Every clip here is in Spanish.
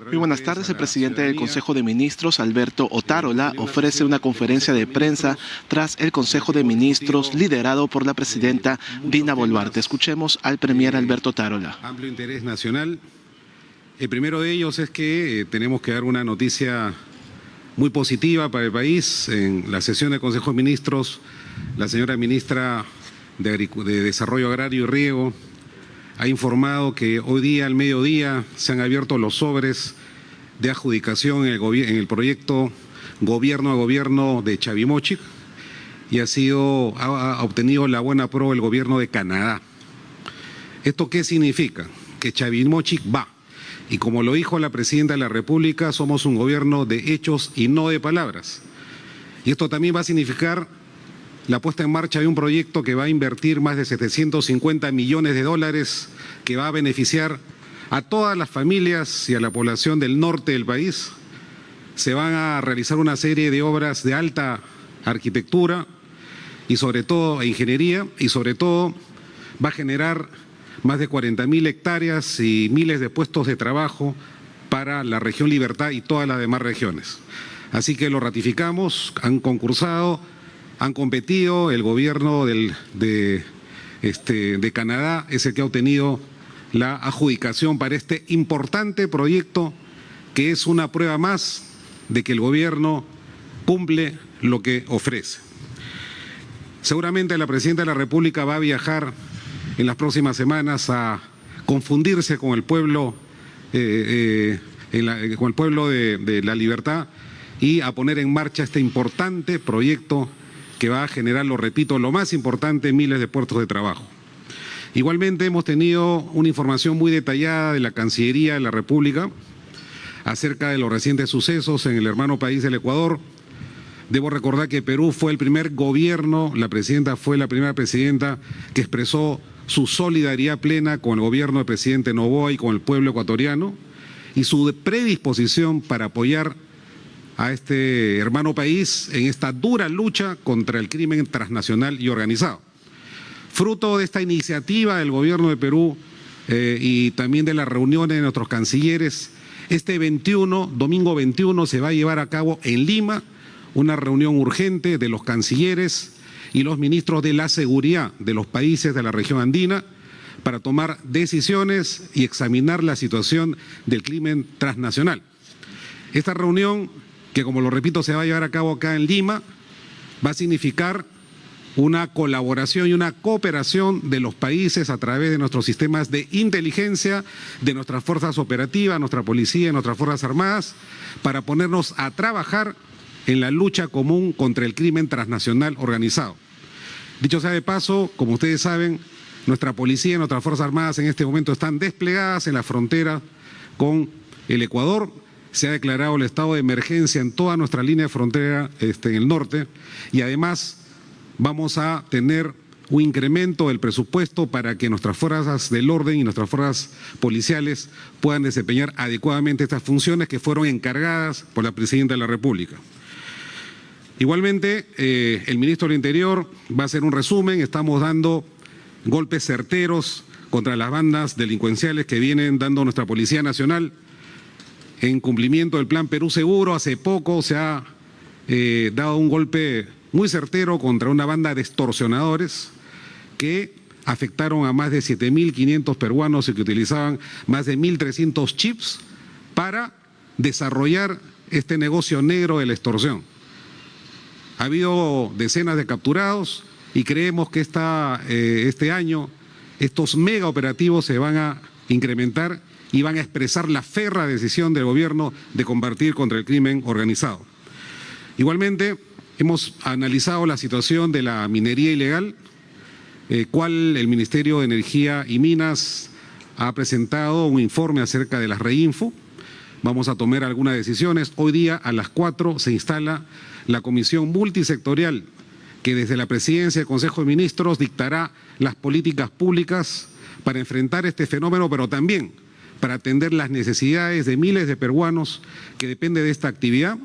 Muy buenas tardes. El presidente del Consejo de Ministros, Alberto Otárola, ofrece una conferencia de prensa tras el Consejo de Ministros liderado por la presidenta Dina Boluarte. Escuchemos al premier Alberto Otárola. Amplio interés nacional. El primero de ellos es que tenemos que dar una noticia muy positiva para el país. En la sesión del Consejo de Ministros, la señora ministra de Desarrollo Agrario y Riego ha informado que hoy día, al mediodía, se han abierto los sobres de adjudicación en el proyecto Gobierno a Gobierno de Chavimochic y ha obtenido la buena aprueba el Gobierno de Canadá. ¿Esto qué significa? Que Chavimochic va. Y como lo dijo la Presidenta de la República, somos un gobierno de hechos y no de palabras. Y esto también va a significar la puesta en marcha de un proyecto que va a invertir más de 750 millones de dólares, que va a beneficiar a todas las familias y a la población del norte del país. Se van a realizar una serie de obras de alta arquitectura y sobre todo ingeniería, y sobre todo va a generar más de 40.000 hectáreas y miles de puestos de trabajo para la región Libertad y todas las demás regiones. Así que lo ratificamos, han concursado, han competido, el gobierno de Canadá es el que ha obtenido la adjudicación para este importante proyecto, que es una prueba más de que el gobierno cumple lo que ofrece. Seguramente la Presidenta de la República va a viajar en las próximas semanas a confundirse con el pueblo, de la Libertad y a poner en marcha este importante proyecto que va a generar, lo repito, lo más importante, miles de puestos de trabajo. Igualmente hemos tenido una información muy detallada de la Cancillería de la República acerca de los recientes sucesos en el hermano país del Ecuador. Debo recordar que Perú fue el primer gobierno, la presidenta fue la primera presidenta que expresó su solidaridad plena con el gobierno del presidente Noboa y con el pueblo ecuatoriano y su predisposición para apoyar a este hermano país en esta dura lucha contra el crimen transnacional y organizado. Fruto de esta iniciativa del gobierno de Perú y también de las reuniones de nuestros cancilleres, este domingo 21, se va a llevar a cabo en Lima una reunión urgente de los cancilleres y los ministros de la seguridad de los países de la región andina para tomar decisiones y examinar la situación del crimen transnacional. Esta reunión, que como lo repito se va a llevar a cabo acá en Lima, va a significar una colaboración y una cooperación de los países a través de nuestros sistemas de inteligencia, de nuestras fuerzas operativas, nuestra policía y nuestras fuerzas armadas, para ponernos a trabajar en la lucha común contra el crimen transnacional organizado. Dicho sea de paso, como ustedes saben, nuestra policía y nuestras fuerzas armadas en este momento están desplegadas en la frontera con el Ecuador. Se ha declarado el estado de emergencia en toda nuestra línea de frontera en el norte y además vamos a tener un incremento del presupuesto para que nuestras fuerzas del orden y nuestras fuerzas policiales puedan desempeñar adecuadamente estas funciones que fueron encargadas por la Presidenta de la República. Igualmente, el ministro del Interior va a hacer un resumen. Estamos dando golpes certeros contra las bandas delincuenciales que vienen dando nuestra Policía Nacional. En cumplimiento del Plan Perú Seguro, hace poco se ha dado un golpe muy certero contra una banda de extorsionadores que afectaron a más de 7.500 peruanos y que utilizaban más de 1.300 chips para desarrollar este negocio negro de la extorsión. Ha habido decenas de capturados y creemos que este año estos mega operativos se van a incrementar y van a expresar la férrea decisión del gobierno de combatir contra el crimen organizado. Igualmente, hemos analizado la situación de la minería ilegal, cual el Ministerio de Energía y Minas ha presentado un informe acerca de las Reinfo. Vamos a tomar algunas decisiones. Hoy día a las 4 se instala la comisión multisectorial que desde la presidencia del Consejo de Ministros dictará las políticas públicas para enfrentar este fenómeno, pero también para atender las necesidades de miles de peruanos que dependen de esta actividad,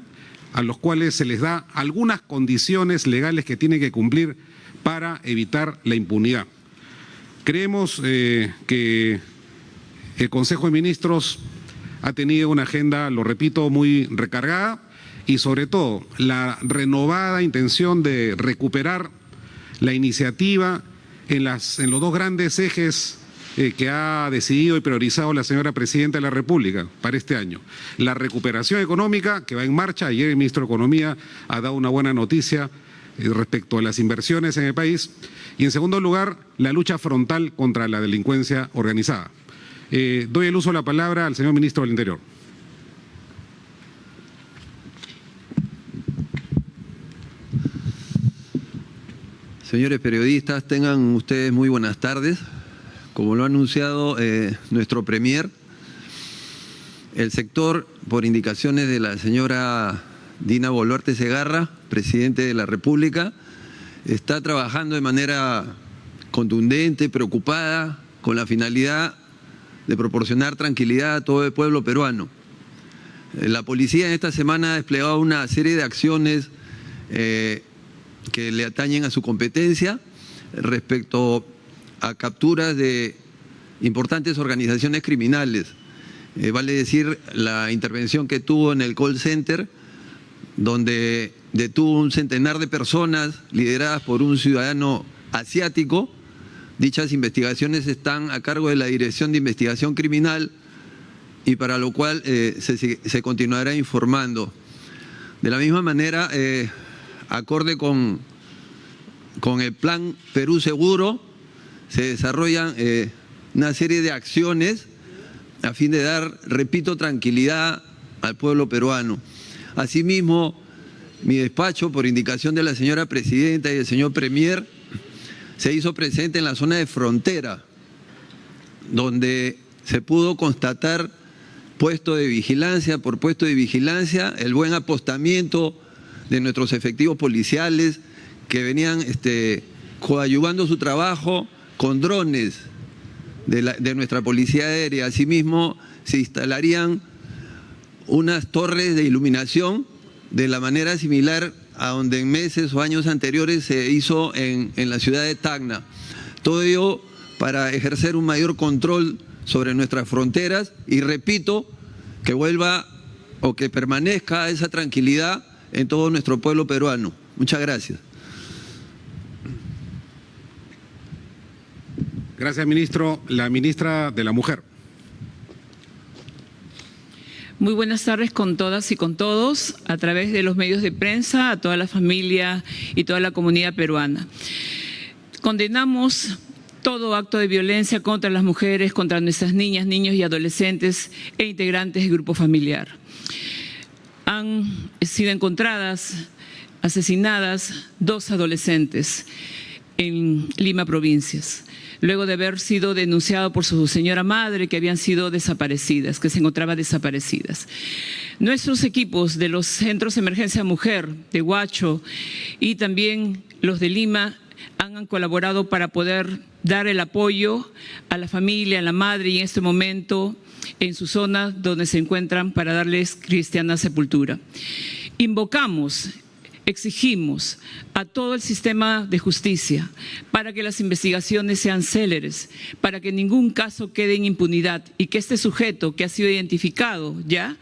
a los cuales se les da algunas condiciones legales que tienen que cumplir para evitar la impunidad. Creemos que el Consejo de Ministros ha tenido una agenda, lo repito, muy recargada y sobre todo la renovada intención de recuperar la iniciativa en los dos grandes ejes que ha decidido y priorizado la señora Presidenta de la República para este año. La recuperación económica, que va en marcha. Ayer el Ministro de Economía ha dado una buena noticia respecto a las inversiones en el país. Y en segundo lugar, la lucha frontal contra la delincuencia organizada. Doy el uso de la palabra al señor Ministro del Interior. Señores periodistas, tengan ustedes muy buenas tardes. Como lo ha anunciado nuestro Premier, el sector, por indicaciones de la señora Dina Boluarte Segarra, Presidente de la República, está trabajando de manera contundente, preocupada, con la finalidad de proporcionar tranquilidad a todo el pueblo peruano. La policía en esta semana ha desplegado una serie de acciones que le atañen a su competencia respecto a capturas de importantes organizaciones criminales. Vale decir la intervención que tuvo en el call center, donde detuvo un centenar de personas lideradas por un ciudadano asiático. Dichas investigaciones están a cargo de la Dirección de Investigación Criminal y para lo cual se continuará informando. De la misma manera, acorde con el Plan Perú Seguro, se desarrollan una serie de acciones a fin de dar, repito, tranquilidad al pueblo peruano. Asimismo, mi despacho, por indicación de la señora Presidenta y del señor Premier, se hizo presente en la zona de frontera, donde se pudo constatar puesto de vigilancia por puesto de vigilancia, el buen apostamiento de nuestros efectivos policiales que venían coadyuvando su trabajo con drones de nuestra Policía Aérea. Asimismo, se instalarían unas torres de iluminación de la manera similar a donde en meses o años anteriores se hizo en la ciudad de Tacna. Todo ello para ejercer un mayor control sobre nuestras fronteras y, repito, que vuelva o que permanezca esa tranquilidad en todo nuestro pueblo peruano. Muchas gracias. Gracias, ministro. La ministra de la Mujer. Muy buenas tardes con todas y con todos, a través de los medios de prensa, a toda la familia y toda la comunidad peruana. Condenamos todo acto de violencia contra las mujeres, contra nuestras niñas, niños y adolescentes e integrantes del grupo familiar. Han sido encontradas, asesinadas 2 adolescentes en Lima, provincias, luego de haber sido denunciado por su señora madre que habían sido desaparecidas, que se encontraban desaparecidas. Nuestros equipos de los Centros de Emergencia Mujer de Huacho y también los de Lima han colaborado para poder dar el apoyo a la familia, a la madre y en este momento en su zona donde se encuentran para darles cristiana sepultura. Invocamos, exigimos a todo el sistema de justicia para que las investigaciones sean céleres, para que ningún caso quede en impunidad y que este sujeto que ha sido identificado ya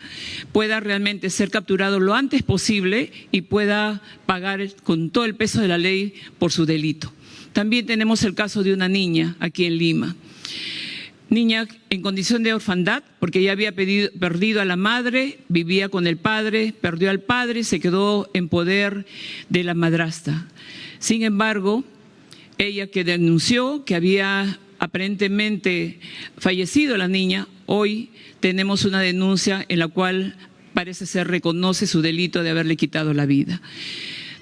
pueda realmente ser capturado lo antes posible y pueda pagar con todo el peso de la ley por su delito. También tenemos el caso de una niña aquí en Lima. Niña en condición de orfandad, porque ella había perdido a la madre, vivía con el padre, perdió al padre y se quedó en poder de la madrastra. Sin embargo, ella que denunció que había aparentemente fallecido la niña, hoy tenemos una denuncia en la cual parece ser reconoce su delito de haberle quitado la vida.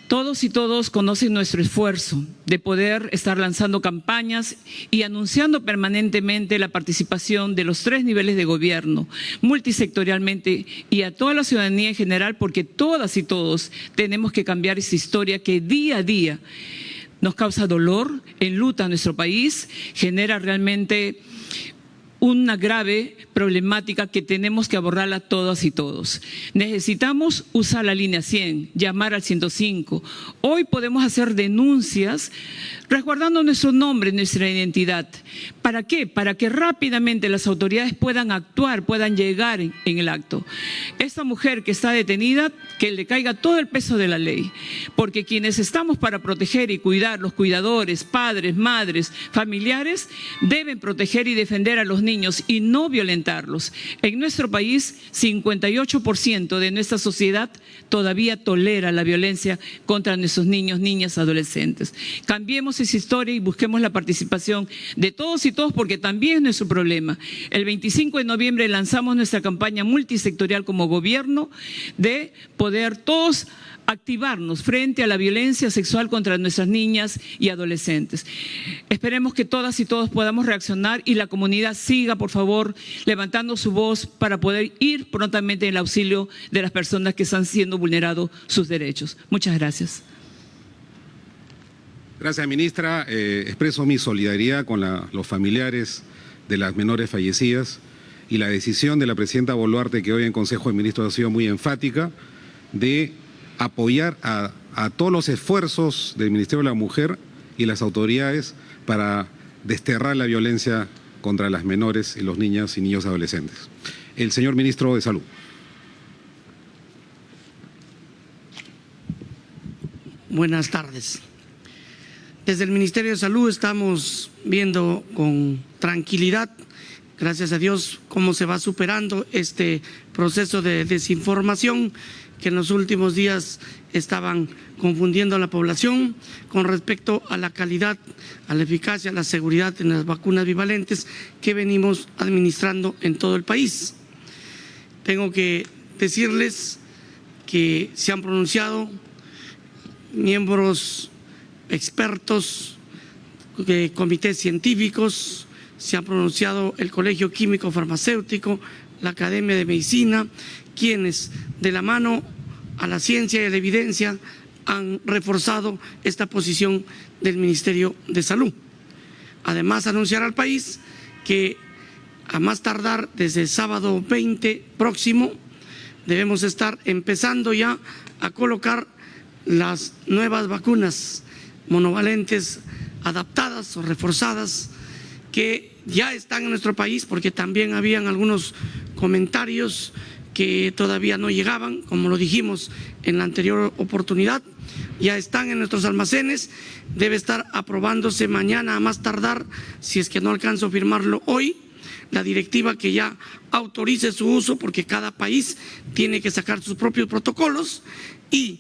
Todos y todos conocen nuestro esfuerzo de poder estar lanzando campañas y anunciando permanentemente la participación de los 3 niveles de gobierno, multisectorialmente y a toda la ciudadanía en general, porque todas y todos tenemos que cambiar esa historia que día a día nos causa dolor, enluta a nuestro país, genera realmente una grave problemática que tenemos que abordarla todas y todos. Necesitamos usar la línea 100, llamar al 105. Hoy podemos hacer denuncias resguardando nuestro nombre, nuestra identidad, ¿Para qué? Para que rápidamente las autoridades puedan actuar, puedan llegar en el acto. Esta mujer que está detenida, que le caiga todo el peso de la ley, porque quienes estamos para proteger y cuidar, los cuidadores, padres, madres, familiares, deben proteger y defender a los niños y no violentarlos. En nuestro país, 58% de nuestra sociedad todavía tolera la violencia contra nuestros niños, niñas, adolescentes. Cambiemos esa historia y busquemos la participación de todos y todos, porque también es nuestro problema. El 25 de noviembre lanzamos nuestra campaña multisectorial como gobierno de poder todos activarnos frente a la violencia sexual contra nuestras niñas y adolescentes. Esperemos que todas y todos podamos reaccionar y la comunidad siga, por favor, levantando su voz para poder ir prontamente en el auxilio de las personas que están siendo vulnerados sus derechos. Muchas gracias. Gracias, ministra. Expreso mi solidaridad con los familiares de las menores fallecidas y la decisión de la presidenta Boluarte, que hoy en Consejo de Ministros ha sido muy enfática, de apoyar a todos los esfuerzos del Ministerio de la Mujer y las autoridades para desterrar la violencia contra las menores y los niñas y niños adolescentes. El señor Ministro de Salud. Buenas tardes. Desde el Ministerio de Salud estamos viendo con tranquilidad, gracias a Dios, cómo se va superando este proceso de desinformación que en los últimos días estaban confundiendo a la población con respecto a la calidad, a la eficacia, a la seguridad en las vacunas bivalentes que venimos administrando en todo el país. Tengo que decirles que se han pronunciado miembros expertos, comités científicos, se ha pronunciado el Colegio Químico Farmacéutico, la Academia de Medicina, quienes de la mano a la ciencia y a la evidencia han reforzado esta posición del Ministerio de Salud. Además, anunciar al país que a más tardar desde el sábado 20 próximo debemos estar empezando ya a colocar las nuevas vacunas monovalentes adaptadas o reforzadas que ya están en nuestro país, porque también habían algunos comentarios que todavía no llegaban, como lo dijimos en la anterior oportunidad, ya están en nuestros almacenes, debe estar aprobándose mañana a más tardar, si es que no alcanzo a firmarlo hoy, la directiva que ya autorice su uso, porque cada país tiene que sacar sus propios protocolos y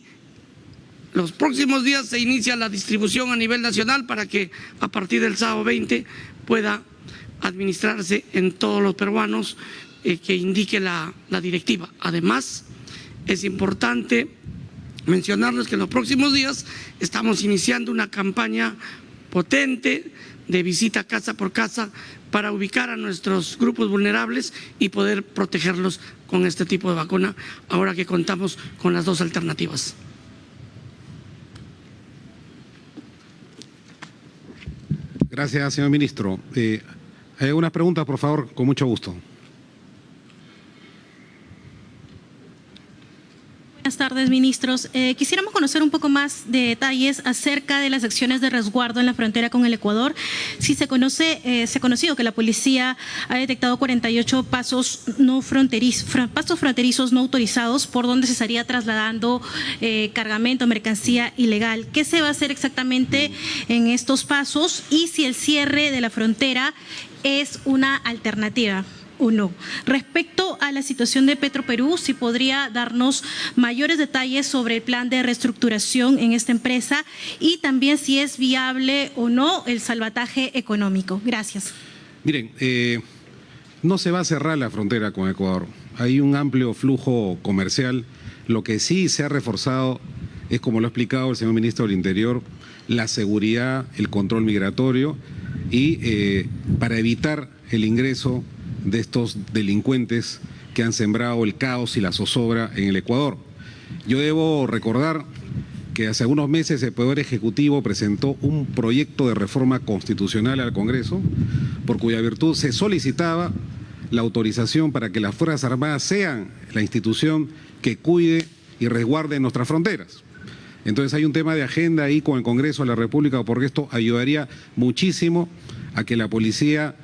los próximos días se inicia la distribución a nivel nacional para que a partir del sábado 20 pueda administrarse en todos los peruanos que indique la directiva. Además, es importante mencionarles que en los próximos días estamos iniciando una campaña potente de visita casa por casa para ubicar a nuestros grupos vulnerables y poder protegerlos con este tipo de vacuna, ahora que contamos con las dos alternativas. Gracias, señor ministro. ¿Hay algunas preguntas, por favor? Con mucho gusto. Buenas tardes, ministros. Quisiéramos conocer un poco más de detalles acerca de las acciones de resguardo en la frontera con el Ecuador. Si se conoce, se ha conocido que la policía ha detectado 48 pasos fronterizos no autorizados por donde se estaría trasladando cargamento, mercancía ilegal. ¿Qué se va a hacer exactamente en estos pasos y si el cierre de la frontera es una alternativa? Uno. Respecto a la situación de Petroperú, si podría darnos mayores detalles sobre el plan de reestructuración en esta empresa y también si es viable o no el salvataje económico. Gracias. Miren, no se va a cerrar la frontera con Ecuador. Hay un amplio flujo comercial. Lo que sí se ha reforzado es, como lo ha explicado el señor ministro del Interior, la seguridad, el control migratorio y para evitar el ingreso de estos delincuentes que han sembrado el caos y la zozobra en el Ecuador. Yo debo recordar que hace algunos meses el Poder Ejecutivo presentó un proyecto de reforma constitucional al Congreso, por cuya virtud se solicitaba la autorización para que las Fuerzas Armadas sean la institución que cuide y resguarde nuestras fronteras. Entonces hay un tema de agenda ahí con el Congreso de la República, porque esto ayudaría muchísimo a que la policía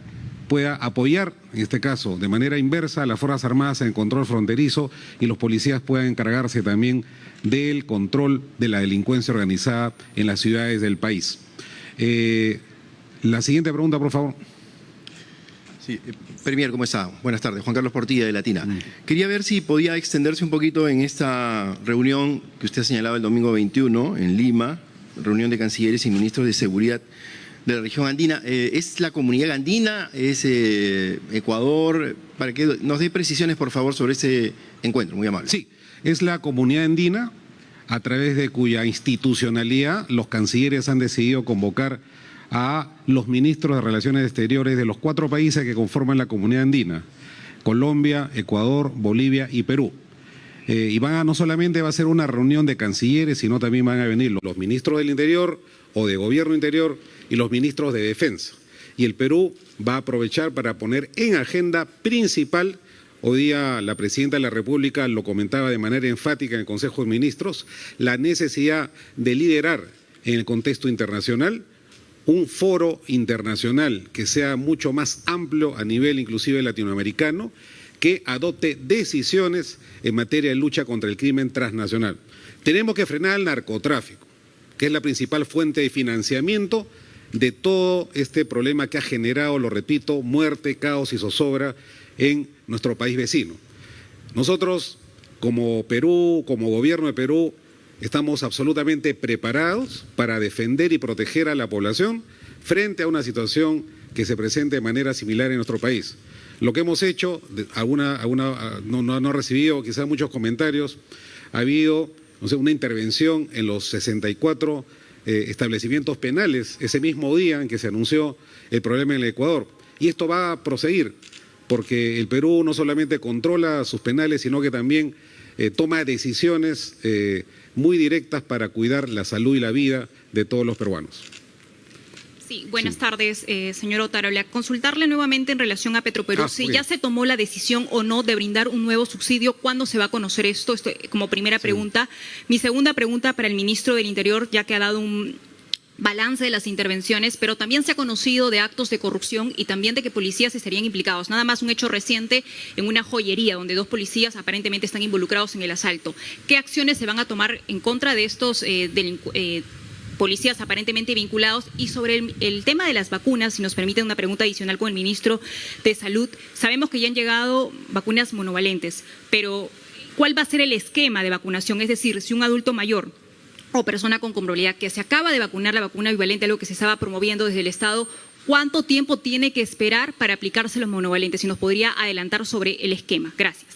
pueda apoyar, en este caso, de manera inversa a las Fuerzas Armadas en el control fronterizo y los policías puedan encargarse también del control de la delincuencia organizada en las ciudades del país. La siguiente pregunta, por favor. Sí, Premier, ¿cómo está? Buenas tardes. Juan Carlos Portilla, de Latina. Quería ver si podía extenderse un poquito en esta reunión que usted señalaba el domingo 21 en Lima, reunión de cancilleres y ministros de seguridad de la región andina. ¿Es la comunidad andina? ¿Es Ecuador? Para que nos dé precisiones, por favor, sobre este encuentro. Muy amable. Sí, es la comunidad andina, a través de cuya institucionalidad los cancilleres han decidido convocar a los ministros de Relaciones Exteriores de los 4 países que conforman la comunidad andina: Colombia, Ecuador, Bolivia y Perú. Y no solamente va a ser una reunión de cancilleres, sino también van a venir los ministros del Interior o de Gobierno Interior y los ministros de Defensa. Y el Perú va a aprovechar para poner en agenda principal, hoy día la Presidenta de la República lo comentaba de manera enfática en el Consejo de Ministros, la necesidad de liderar en el contexto internacional un foro internacional que sea mucho más amplio a nivel inclusive latinoamericano, que adopte decisiones en materia de lucha contra el crimen transnacional. Tenemos que frenar el narcotráfico, que es la principal fuente de financiamiento de todo este problema que ha generado, lo repito, muerte, caos y zozobra en nuestro país vecino. Nosotros, como Perú, como gobierno de Perú, estamos absolutamente preparados para defender y proteger a la población frente a una situación que se presente de manera similar en nuestro país. Lo que hemos hecho, no ha recibido quizás muchos comentarios, ha habido una intervención en los 64 establecimientos penales ese mismo día en que se anunció el problema en el Ecuador. Y esto va a proseguir, porque el Perú no solamente controla sus penales, sino que también toma decisiones muy directas para cuidar la salud y la vida de todos los peruanos. Sí, buenas tardes, señor Otárola. Consultarle nuevamente en relación a Petroperú, si ya se tomó la decisión o no de brindar un nuevo subsidio, ¿cuándo se va a conocer esto? Esto como primera pregunta. Mi segunda pregunta para el ministro del Interior, ya que ha dado un balance de las intervenciones, pero también se ha conocido de actos de corrupción y también de que policías estarían implicados. Nada más un hecho reciente en una joyería donde 2 policías aparentemente están involucrados en el asalto. ¿Qué acciones se van a tomar en contra de estos policías aparentemente vinculados? Y sobre el tema de las vacunas, si nos permiten una pregunta adicional con el ministro de Salud, sabemos que ya han llegado vacunas monovalentes, pero ¿cuál va a ser el esquema de vacunación? Es decir, si un adulto mayor o persona con comorbilidad que se acaba de vacunar la vacuna bivalente, algo que se estaba promoviendo desde el Estado, ¿cuánto tiempo tiene que esperar para aplicarse los monovalentes? Si nos podría adelantar sobre el esquema. Gracias.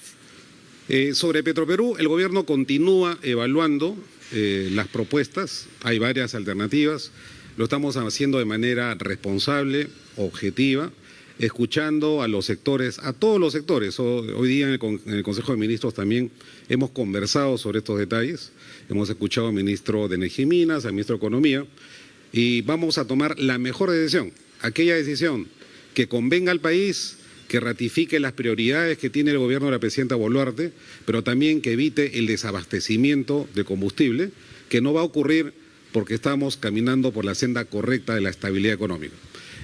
Sobre Petroperú, el gobierno continúa evaluando las propuestas, hay varias alternativas, lo estamos haciendo de manera responsable, objetiva, escuchando a los sectores, a todos los sectores. Hoy día en el Consejo de Ministros también hemos conversado sobre estos detalles, hemos escuchado al ministro de Energía y Minas, al ministro de Economía, y vamos a tomar la mejor decisión, aquella decisión que convenga al país, que ratifique las prioridades que tiene el gobierno de la presidenta Boluarte, pero también que evite el desabastecimiento de combustible, que no va a ocurrir porque estamos caminando por la senda correcta de la estabilidad económica.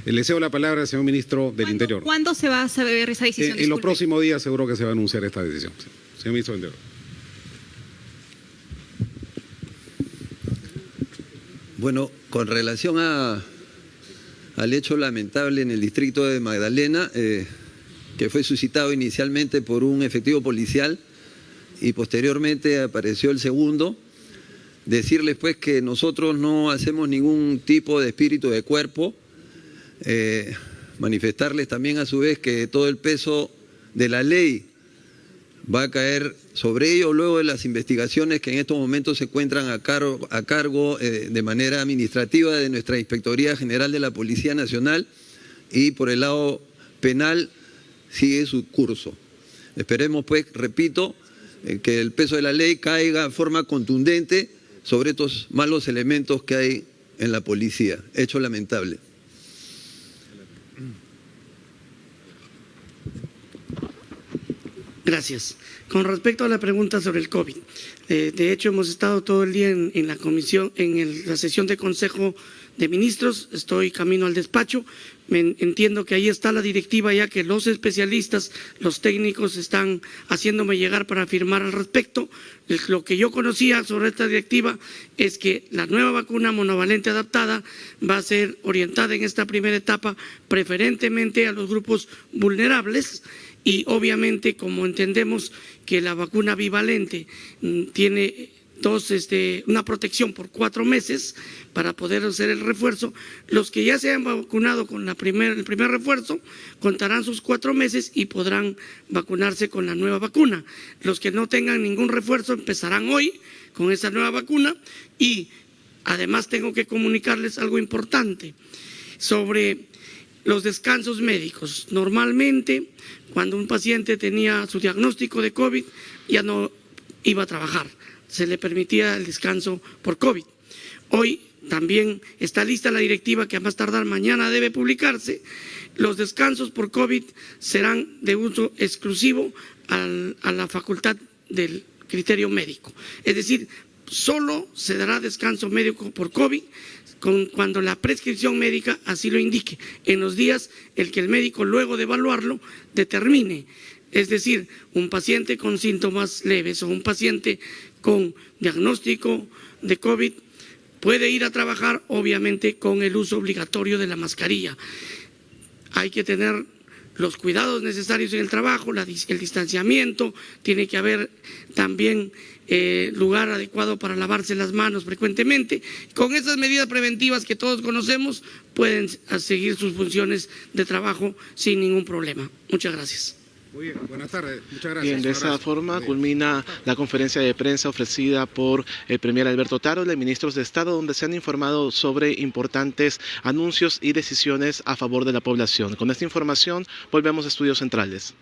Le cedo la palabra al señor ministro del Interior. ¿Cuándo se va a saber esa decisión? En los próximos días seguro que se va a anunciar esta decisión. Señor ministro del Interior. Bueno, con relación al hecho lamentable en el distrito de Magdalena, que fue suscitado inicialmente por un efectivo policial y posteriormente apareció el segundo, decirles pues que nosotros no hacemos ningún tipo de espíritu de cuerpo, manifestarles también a su vez que todo el peso de la ley va a caer sobre ellos luego de las investigaciones que en estos momentos se encuentran a cargo de manera administrativa de nuestra Inspectoría General de la Policía Nacional, y por el lado penal sigue su curso. Esperemos pues, repito, que el peso de la ley caiga de forma contundente sobre estos malos elementos que hay en la policía. Hecho lamentable. Gracias. Con respecto a la pregunta sobre el COVID, de hecho hemos estado todo el día en la comisión, la sesión de Consejo de Ministros, estoy camino al despacho, entiendo que ahí está la directiva ya que los especialistas, los técnicos están haciéndome llegar para firmar al respecto. Lo que yo conocía sobre esta directiva es que la nueva vacuna monovalente adaptada va a ser orientada en esta primera etapa preferentemente a los grupos vulnerables. Y obviamente, como entendemos que la vacuna bivalente tiene una protección por 4 meses para poder hacer el refuerzo, los que ya se han vacunado con el primer refuerzo contarán sus 4 meses y podrán vacunarse con la nueva vacuna. Los que no tengan ningún refuerzo empezarán hoy con esa nueva vacuna y además tengo que comunicarles algo importante sobre los descansos médicos. Normalmente, cuando un paciente tenía su diagnóstico de COVID, ya no iba a trabajar, se le permitía el descanso por COVID. Hoy también está lista la directiva que a más tardar mañana debe publicarse. Los descansos por COVID serán de uso exclusivo a la facultad del criterio médico. Es decir, solo se dará descanso médico por COVID cuando la prescripción médica así lo indique, en los días en que el médico, luego de evaluarlo, determine. Es decir, un paciente con síntomas leves o un paciente con diagnóstico de COVID puede ir a trabajar, obviamente, con el uso obligatorio de la mascarilla. Hay que tener los cuidados necesarios en el trabajo, el distanciamiento, tiene que haber también lugar adecuado para lavarse las manos frecuentemente. Con esas medidas preventivas que todos conocemos, pueden seguir sus funciones de trabajo sin ningún problema. Muchas gracias. Muy bien, buenas tardes. Muchas gracias. Bien, de esa forma culmina la conferencia de prensa ofrecida por el premier Alberto Otárola y ministros de Estado, donde se han informado sobre importantes anuncios y decisiones a favor de la población. Con esta información volvemos a Estudios Centrales.